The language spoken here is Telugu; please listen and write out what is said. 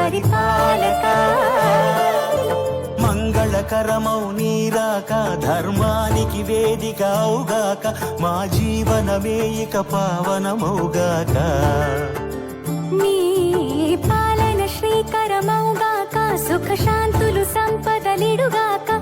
పరిపాలక. మంగళకరమౌ నీరాక ధర్మానికి వేదిక అవుగాక మా జీవనమే ఇక పావనమౌగాక. నీ పాలన శ్రీకరమౌగాక సుఖ శాంతులు సంపదలిడుగాక